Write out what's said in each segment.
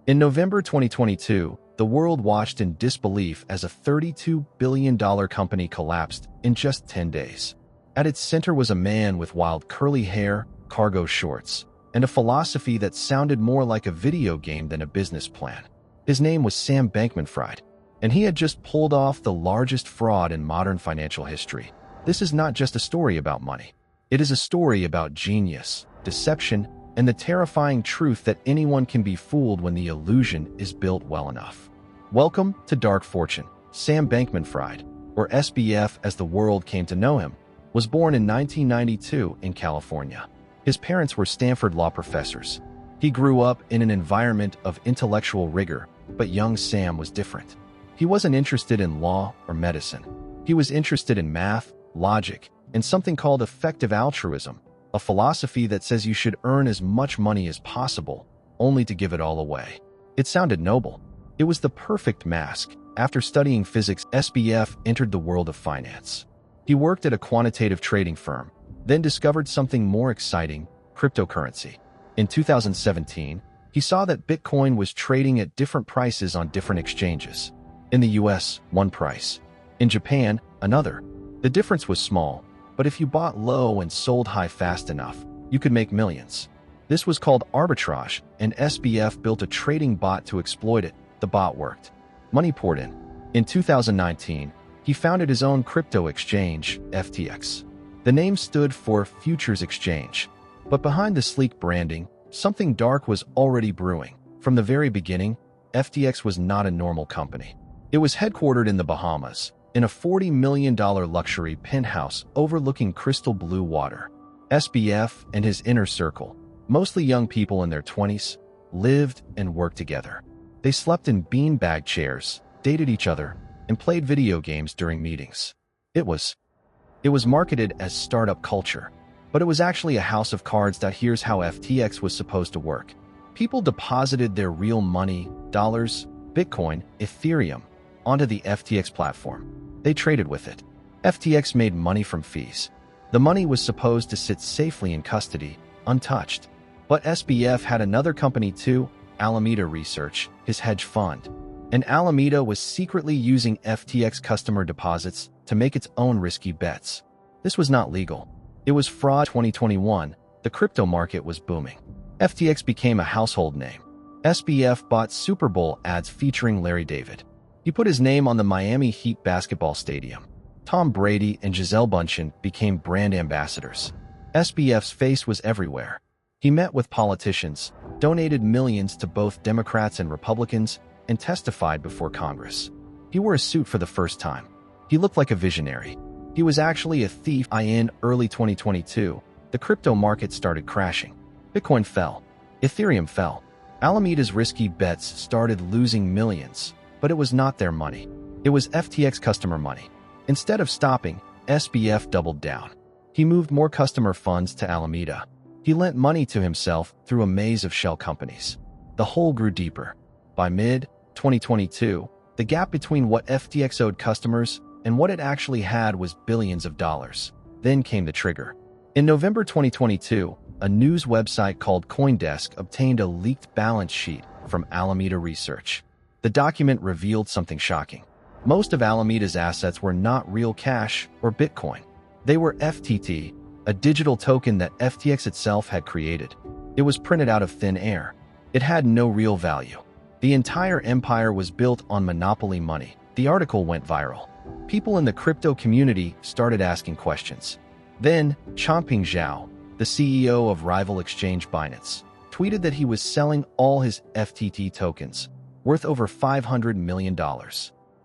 In November 2022, the world watched in disbelief as a $32 billion company collapsed in just 10 days. At its center was a man with wild curly hair, cargo shorts, and a philosophy that sounded more like a video game than a business plan. His name was Sam Bankman-Fried, and he had just pulled off the largest fraud in modern financial history. This is not just a story about money. It is a story about genius, deception, and the terrifying truth that anyone can be fooled when the illusion is built well enough. Welcome to Dark Fortune. Sam Bankman-Fried, or SBF as the world came to know him, was born in 1992 in California. His parents were Stanford law professors. He grew up in an environment of intellectual rigor, but young Sam was different. He wasn't interested in law or medicine. He was interested in math, logic, and something called effective altruism, a philosophy that says you should earn as much money as possible, only to give it all away. It sounded noble. It was the perfect mask. After studying physics, SBF entered the world of finance. He worked at a quantitative trading firm, then discovered something more exciting: cryptocurrency. In 2017, he saw that Bitcoin was trading at different prices on different exchanges. In the US, one price. In Japan, another. The difference was small, but if you bought low and sold high fast enough, you could make millions. This was called arbitrage, and SBF built a trading bot to exploit it. The bot worked. Money poured in. In 2019, he founded his own crypto exchange, FTX. The name stood for Futures Exchange. But behind the sleek branding, something dark was already brewing. From the very beginning, FTX was not a normal company. It was headquartered in the Bahamas, in a $40 million luxury penthouse overlooking crystal blue water. SBF and his inner circle, mostly young people in their 20s, lived and worked together. They slept in beanbag chairs, dated each other, and played video games during meetings. It was marketed as startup culture, but it was actually a house of cards. Here's how FTX was supposed to work. People deposited their real money, dollars, Bitcoin, Ethereum, onto the FTX platform. They traded with it. FTX made money from fees. The money was supposed to sit safely in custody, untouched. But SBF had another company too, Alameda Research, his hedge fund. And Alameda was secretly using FTX customer deposits to make its own risky bets. This was not legal. It was fraud. 2021, the crypto market was booming. FTX became a household name. SBF bought Super Bowl ads featuring Larry David. He put his name on the Miami Heat basketball stadium. Tom Brady and Gisele Bündchen became brand ambassadors. SBF's face was everywhere. He met with politicians, donated millions to both Democrats and Republicans, and testified before Congress. He wore a suit for the first time. He looked like a visionary. He was actually a thief. In early 2022, the crypto market started crashing. Bitcoin fell. Ethereum fell. Alameda's risky bets started losing millions, but it was not their money. It was FTX customer money. Instead of stopping, SBF doubled down. He moved more customer funds to Alameda. He lent money to himself through a maze of shell companies. The hole grew deeper. By mid-2022, the gap between what FTX owed customers and what it actually had was billions of dollars. Then came the trigger. In November 2022, a news website called CoinDesk obtained a leaked balance sheet from Alameda Research. The document revealed something shocking. Most of Alameda's assets were not real cash or Bitcoin. They were FTT, a digital token that FTX itself had created. It was printed out of thin air. It had no real value. The entire empire was built on monopoly money. The article went viral. People in the crypto community started asking questions. Then, Changpeng Zhao, the CEO of rival exchange Binance, tweeted that he was selling all his FTT tokens, worth over $500 million.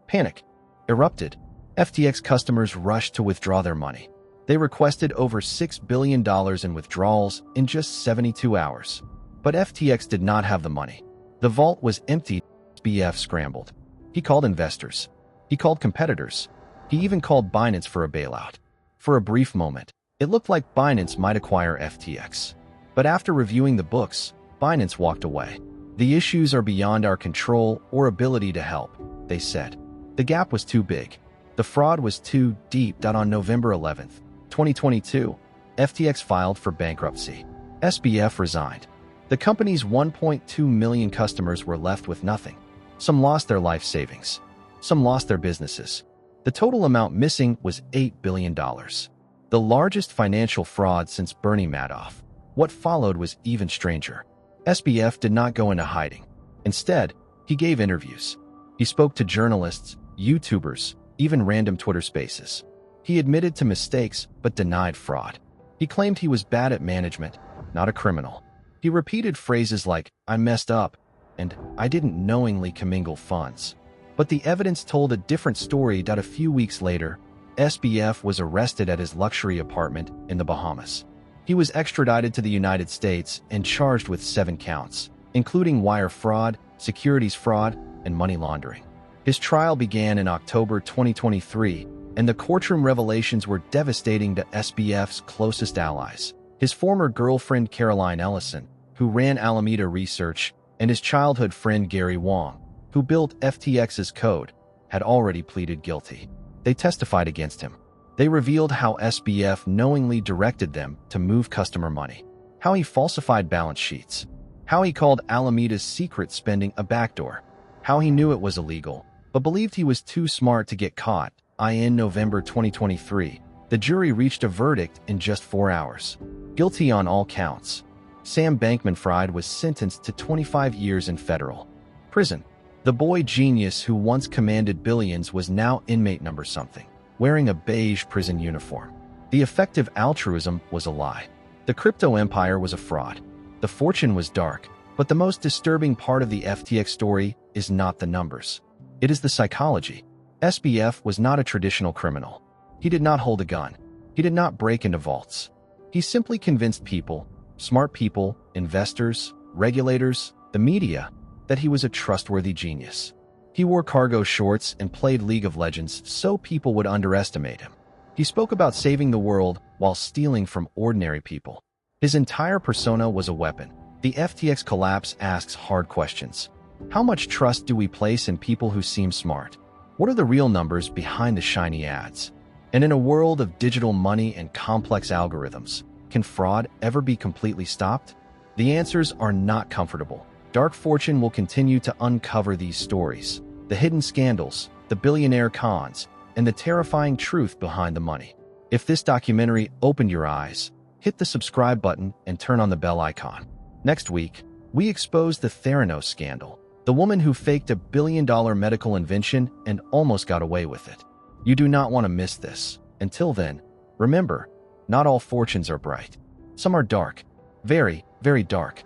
Panic erupted. FTX customers rushed to withdraw their money. They requested over $6 billion in withdrawals in just 72 hours. But FTX did not have the money. The vault was empty. SBF scrambled. He called investors. He called competitors. He even called Binance for a bailout. For a brief moment, it looked like Binance might acquire FTX. But after reviewing the books, Binance walked away. The issues are beyond our control or ability to help, they said. The gap was too big. The fraud was too deep. On November 11th, 2022, FTX filed for bankruptcy. SBF resigned. The company's 1.2 million customers were left with nothing. Some lost their life savings. Some lost their businesses. The total amount missing was $8 billion. The largest financial fraud since Bernie Madoff. What followed was even stranger. SBF did not go into hiding. Instead, he gave interviews. He spoke to journalists, YouTubers, even random Twitter spaces. He admitted to mistakes but denied fraud. He claimed he was bad at management, not a criminal. He repeated phrases like, "I messed up," and "I didn't knowingly commingle funds." But the evidence told a different story. A few weeks later, SBF was arrested at his luxury apartment in the Bahamas. He was extradited to the United States and charged with 7 counts, including wire fraud, securities fraud, and money laundering. His trial began in October 2023, and the courtroom revelations were devastating to SBF's closest allies. His former girlfriend Caroline Ellison, who ran Alameda Research, and his childhood friend Gary Wong, who built FTX's code, had already pleaded guilty. They testified against him. They revealed how SBF knowingly directed them to move customer money, how he falsified balance sheets, how he called Alameda's secret spending a backdoor, how he knew it was illegal, but believed he was too smart to get caught. In November 2023, the jury reached a verdict in just 4 hours. Guilty on all counts. Sam Bankman-Fried was sentenced to 25 years in federal prison. The boy genius who once commanded billions was now inmate number something, wearing a beige prison uniform. The effective altruism was a lie. The crypto empire was a fraud. The fortune was dark, but the most disturbing part of the FTX story is not the numbers. It is the psychology. SBF was not a traditional criminal. He did not hold a gun. He did not break into vaults. He simply convinced people, smart people, investors, regulators, the media, that he was a trustworthy genius. He wore cargo shorts and played League of Legends so people would underestimate him. He spoke about saving the world while stealing from ordinary people. His entire persona was a weapon. The FTX collapse asks hard questions. How much trust do we place in people who seem smart? What are the real numbers behind the shiny ads? And in a world of digital money and complex algorithms, can fraud ever be completely stopped? The answers are not comfortable. Dark Fortune will continue to uncover these stories, the hidden scandals, the billionaire cons, and the terrifying truth behind the money. If this documentary opened your eyes, hit the subscribe button and turn on the bell icon. Next week, we expose the Theranos scandal, the woman who faked a billion-dollar medical invention and almost got away with it. You do not want to miss this. Until then, remember, not all fortunes are bright. Some are dark, very, very dark.